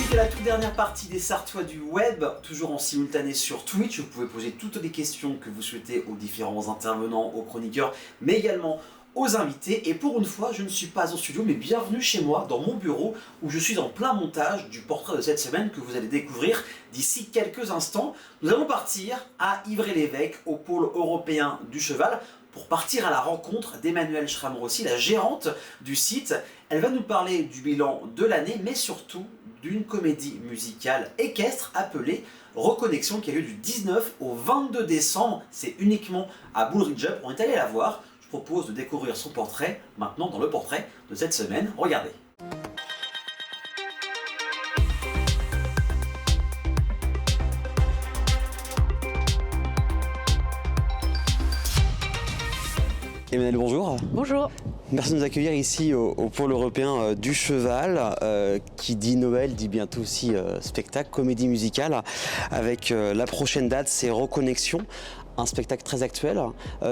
C'était la toute dernière partie des Sartois du web, toujours en simultané sur Twitch. Vous pouvez poser toutes les questions que vous souhaitez aux différents intervenants, aux chroniqueurs, mais également aux invités. Et pour une fois, je ne suis pas en studio, mais bienvenue chez moi, dans mon bureau, où je suis en plein montage du portrait de cette semaine que vous allez découvrir d'ici quelques instants. Nous allons partir à Ivry-l'Évêque, au pôle européen du cheval, pour partir à la rencontre d'Emmanuelle Schramm-Rossi, la gérante du site. Elle va nous parler du bilan de l'année, mais surtout d'une comédie musicale équestre appelée Reconnexion, qui a lieu du 19 au 22 décembre. C'est uniquement à Bullrich Up. On est allé la voir. Je propose de découvrir son portrait maintenant dans le portrait de cette semaine. Regardez. Emmanuelle, bonjour. Bonjour. Merci de nous accueillir ici au pôle européen du cheval. Qui dit Noël dit bientôt aussi spectacle, comédie musicale. Avec la prochaine date, c'est Reconnexion, un spectacle très actuel.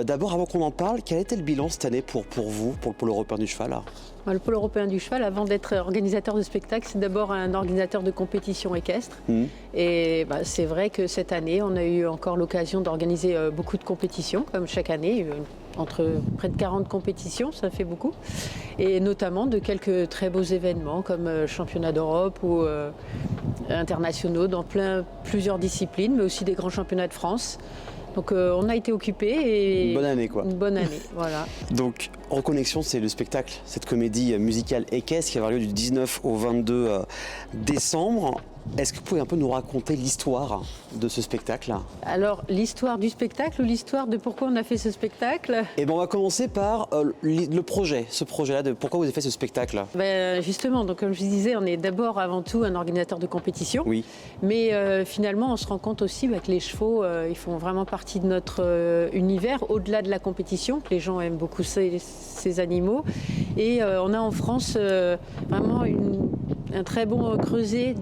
D'abord, avant qu'on en parle, quel a été le bilan cette année pour vous, pour le pôle européen du cheval? Le pôle européen du cheval, avant d'être organisateur de spectacle, c'est d'abord un organisateur de compétitions équestres. Et c'est vrai que cette année, on a eu encore l'occasion d'organiser beaucoup de compétitions, comme chaque année. Entre près de 40 compétitions, ça fait beaucoup. Et notamment de quelques très beaux événements comme championnats d'Europe ou internationaux dans plusieurs disciplines, mais aussi des grands championnats de France. Donc on a été occupés et... Une bonne année quoi. Une bonne année, voilà. Donc Reconnexion, c'est le spectacle, cette comédie musicale équestre qui va avoir lieu du 19 au 22 décembre. Est-ce que vous pouvez un peu nous raconter l'histoire de ce spectacle? Alors, l'histoire du spectacle ou l'histoire de pourquoi on a fait ce spectacle? Eh bien, on va commencer par le projet, ce projet-là, de pourquoi vous avez fait ce spectacle. Justement, donc, comme je disais, on est d'abord, avant tout, un organisateur de compétition. Oui. Mais finalement, on se rend compte aussi que les chevaux, ils font vraiment partie de notre univers, au-delà de la compétition, que les gens aiment beaucoup ces animaux. Et on a en France vraiment un très bon creuset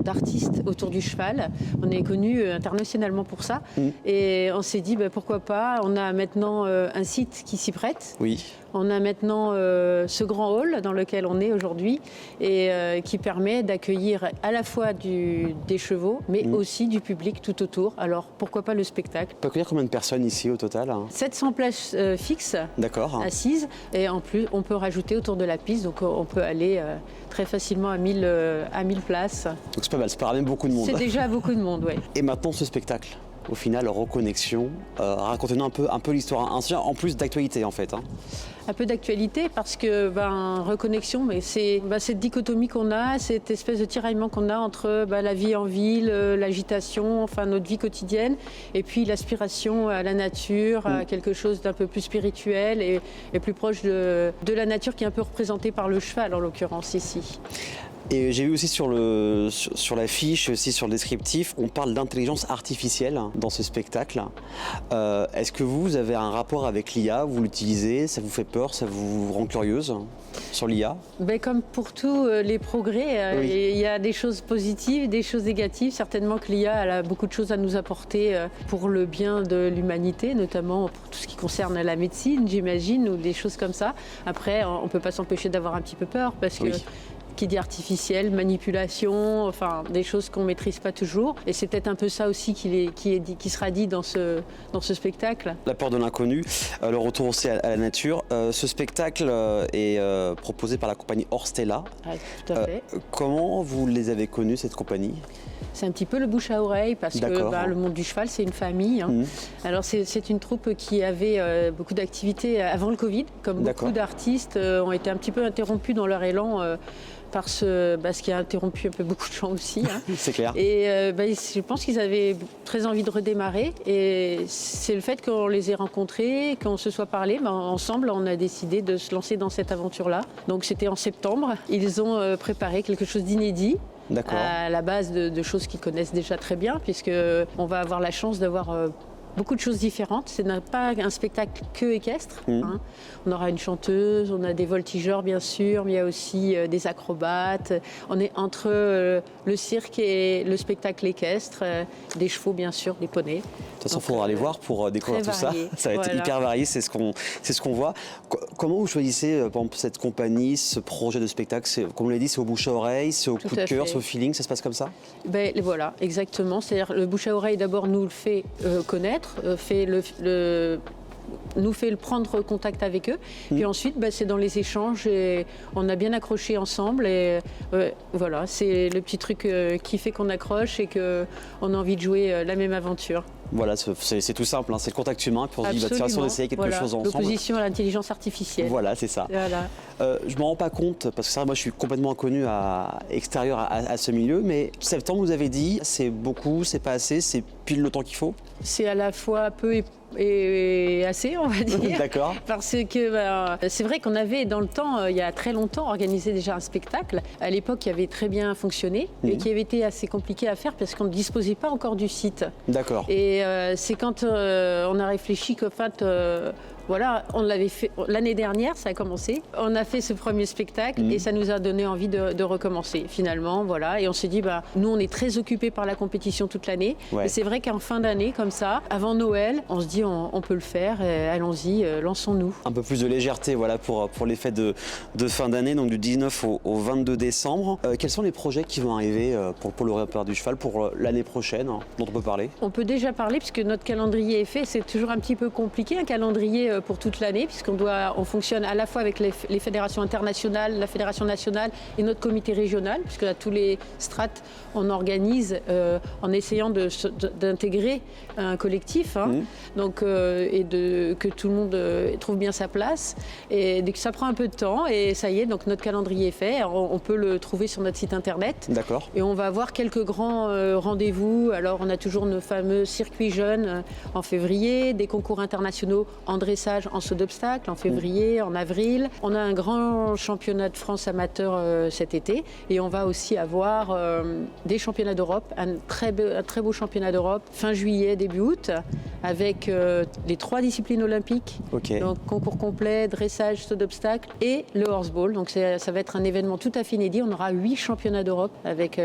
d'artistes autour du cheval. On est connu internationalement pour ça. Et on s'est dit pourquoi pas. On a maintenant un site qui s'y prête. Oui. On a maintenant ce grand hall dans lequel on est aujourd'hui et qui permet d'accueillir à la fois des chevaux, mais aussi du public tout autour. Alors pourquoi pas le spectacle? On peut accueillir combien de personnes ici au total? 700 places fixes, assises, et en plus on peut rajouter autour de la piste, donc on peut aller très facilement à 1000 places. Donc c'est pas mal, ça peut ramener beaucoup de monde. C'est déjà beaucoup de monde, oui. Et maintenant ce spectacle, au final, Reconnexion, racontez-nous un peu l'histoire, en plus d'actualité en fait. Un peu d'actualité parce que Reconnexion, mais c'est cette dichotomie qu'on a, cette espèce de tiraillement qu'on a entre la vie en ville, l'agitation, enfin notre vie quotidienne, et puis l'aspiration à la nature, à quelque chose d'un peu plus spirituel et plus proche de la nature, qui est un peu représentée par le cheval en l'occurrence ici. Et j'ai vu aussi sur l'affiche, aussi sur le descriptif, on parle d'intelligence artificielle dans ce spectacle. Est-ce que vous avez un rapport avec l'IA? Vous l'utilisez? Ça vous fait peur? Ça vous rend curieuse sur l'IA? Comme pour tous les progrès, il y a des choses positives, des choses négatives. Certainement que l'IA a beaucoup de choses à nous apporter pour le bien de l'humanité, notamment pour tout ce qui concerne la médecine, j'imagine, ou des choses comme ça. Après, on ne peut pas s'empêcher d'avoir un petit peu peur parce que... qui dit artificiel, manipulation, enfin des choses qu'on ne maîtrise pas toujours. Et c'est peut-être un peu ça aussi qui sera dit dans ce spectacle. La peur de l'inconnu, le retour aussi à la nature. Ce spectacle est proposé par la compagnie Orstella. Oui, tout à fait. Comment vous les avez connus, cette compagnie? C'est un petit peu le bouche à oreille parce que le monde du cheval, c'est une famille. Alors c'est une troupe qui avait beaucoup d'activités avant le Covid, comme beaucoup d'artistes ont été un petit peu interrompus dans leur élan par ce qui a interrompu un peu beaucoup de gens aussi. C'est clair. Et je pense qu'ils avaient très envie de redémarrer. Et c'est le fait qu'on les ait rencontrés, qu'on se soit parlé, ensemble, on a décidé de se lancer dans cette aventure-là. Donc c'était en septembre. Ils ont préparé quelque chose d'inédit. À la base de choses qu'ils connaissent déjà très bien, puisqu'on va avoir la chance d'avoir beaucoup de choses différentes. Ce n'est pas un spectacle que équestre. Hein. On aura une chanteuse, on a des voltigeurs bien sûr, mais il y a aussi des acrobates. On est entre le cirque et le spectacle équestre, des chevaux bien sûr, des poneys. De toute façon, il faudra aller voir pour découvrir tout ça. Ça va être hyper varié, c'est ce qu'on voit. Comment vous choisissez par exemple, cette compagnie, ce projet de spectacle? Comme on l'a dit, c'est au bouche à oreille, c'est au coup de cœur, c'est au feeling, ça se passe comme ça? Voilà, exactement. C'est-à-dire le bouche à oreille d'abord nous le fait connaître, nous fait prendre contact avec eux. Puis ensuite, c'est dans les échanges et on a bien accroché ensemble. Et voilà, c'est le petit truc qui fait qu'on accroche et qu'on a envie de jouer la même aventure. Voilà, c'est tout simple, hein, c'est le contact humain. Puis on se dit, tiens, si on essayait quelque chose ensemble. L'opposition à l'intelligence artificielle. Voilà, c'est ça. Voilà. Je ne me rends pas compte, parce que ça, moi je suis complètement inconnu extérieur à ce milieu, mais septembre, vous avez dit, c'est beaucoup, c'est pas assez, c'est pile le temps qu'il faut? C'est à la fois peu et assez, on va dire. D'accord. Parce que c'est vrai qu'on avait dans le temps, il y a très longtemps, organisé déjà un spectacle, à l'époque qui avait très bien fonctionné, mais qui avait été assez compliqué à faire parce qu'on ne disposait pas encore du site. D'accord. Et c'est quand on a réfléchi qu'en fait, voilà, on l'avait fait l'année dernière, ça a commencé. On a fait ce premier spectacle et ça nous a donné envie de recommencer finalement, voilà. Et on s'est dit, nous on est très occupés par la compétition toute l'année. Ouais. Et c'est vrai qu'en fin d'année, comme ça, avant Noël, on se dit, on peut le faire, allons-y, lançons-nous. Un peu plus de légèreté, voilà, pour les fêtes de fin d'année, donc du 19 au 22 décembre. Quels sont les projets qui vont arriver pour le Répertoire du Cheval pour l'année prochaine, dont on peut parler? On peut déjà parler, puisque notre calendrier est fait. C'est toujours un petit peu compliqué, un calendrier pour toute l'année, puisqu'on fonctionne à la fois avec les fédérations internationales, la fédération nationale et notre comité régional, puisque à tous les strates, on organise en essayant d'intégrer un collectif, hein, donc, que tout le monde trouve bien sa place. Et dès que ça prend un peu de temps, et ça y est, donc notre calendrier est fait. Alors, on peut le trouver sur notre site internet. D'accord. Et on va avoir quelques grands rendez-vous. Alors, on a toujours nos fameux circuits jeunes en février, des concours internationaux en dressage, en saut d'obstacle en février, en avril. On a un grand championnat de France amateur cet été. Et on va aussi avoir des championnats d'Europe, un très beau championnat d'Europe fin juillet, début août, avec les 3 disciplines olympiques. Okay. Donc concours complet, dressage, saut d'obstacle et le horseball. Donc ça va être un événement tout à fait inédit. On aura 8 championnats d'Europe avec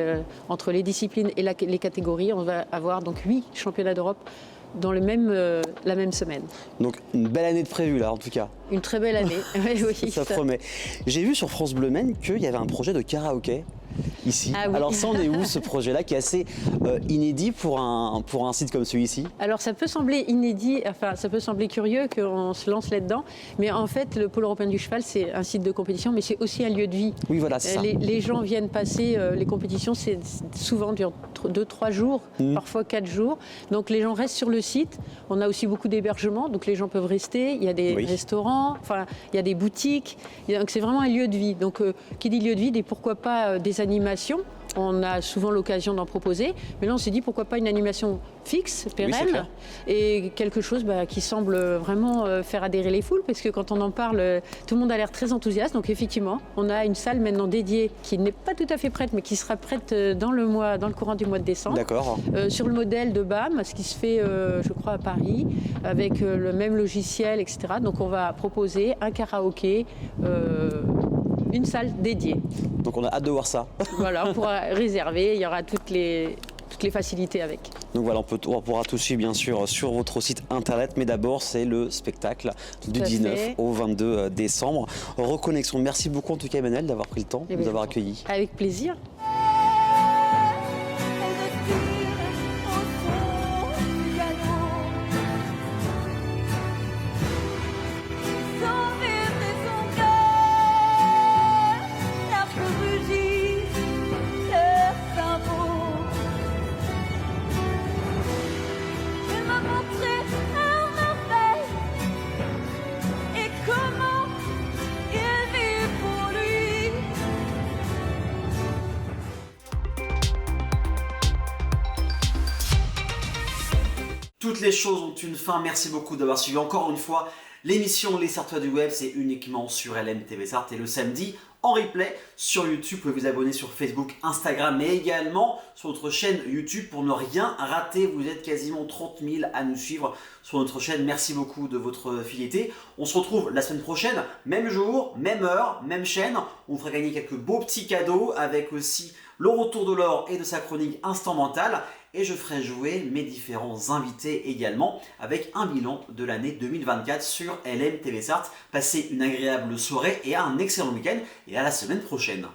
entre les disciplines et les catégories. On va avoir donc 8 championnats d'Europe dans la même semaine. Donc une belle année de prévu là en tout cas. Une très belle année, oui. Ça promet. J'ai vu sur France Bleu Maine qu'il y avait un projet de karaoké ici. Ah oui. Alors ça en est où ce projet-là qui est assez inédit pour un site comme celui-ci? Alors ça peut sembler inédit, enfin ça peut sembler curieux qu'on se lance là-dedans, mais en fait le Pôle européen du cheval c'est un site de compétition, mais c'est aussi un lieu de vie. Oui voilà, c'est ça. Les gens viennent passer, les compétitions c'est souvent durent 2-3 jours, parfois 4 jours, donc les gens restent sur le site. On a aussi beaucoup d'hébergements, donc les gens peuvent rester, il y a des restaurants, enfin il y a des boutiques, donc c'est vraiment un lieu de vie. Donc qui dit lieu de vie, dit pourquoi pas des animations. On a souvent l'occasion d'en proposer, mais là on s'est dit pourquoi pas une animation fixe, pérenne, et quelque chose qui semble vraiment faire adhérer les foules, parce que quand on en parle, tout le monde a l'air très enthousiaste. Donc effectivement, on a une salle maintenant dédiée qui n'est pas tout à fait prête, mais qui sera prête dans le courant du mois de décembre. D'accord. Sur le modèle de BAM, ce qui se fait, je crois, à Paris, avec le même logiciel, etc. Donc on va proposer un karaoké. Une salle dédiée. Donc on a hâte de voir ça. Voilà, on pourra réserver, il y aura toutes les facilités avec. Donc voilà, on pourra tout suivre bien sûr sur votre site internet, mais d'abord c'est le spectacle du 19 au 22 décembre. Reconnexion, merci beaucoup en tout cas Emmanuelle d'avoir pris le temps de nous avoir accueillis. Avec plaisir. Toutes les choses ont une fin. Merci beaucoup d'avoir suivi encore une fois l'émission Les Sartois du Web. C'est uniquement sur LMTV Sarthe et le samedi en replay sur YouTube. Vous pouvez vous abonner sur Facebook, Instagram, mais également sur notre chaîne YouTube pour ne rien rater. Vous êtes quasiment 30 000 à nous suivre sur notre chaîne. Merci beaucoup de votre fidélité. On se retrouve la semaine prochaine, même jour, même heure, même chaîne. On vous fera gagner quelques beaux petits cadeaux avec aussi le retour de Laure et de sa chronique Instant Mental. Et je ferai jouer mes différents invités également avec un bilan de l'année 2024 sur LM TV Sarthe. Passez une agréable soirée et un excellent week-end et à la semaine prochaine.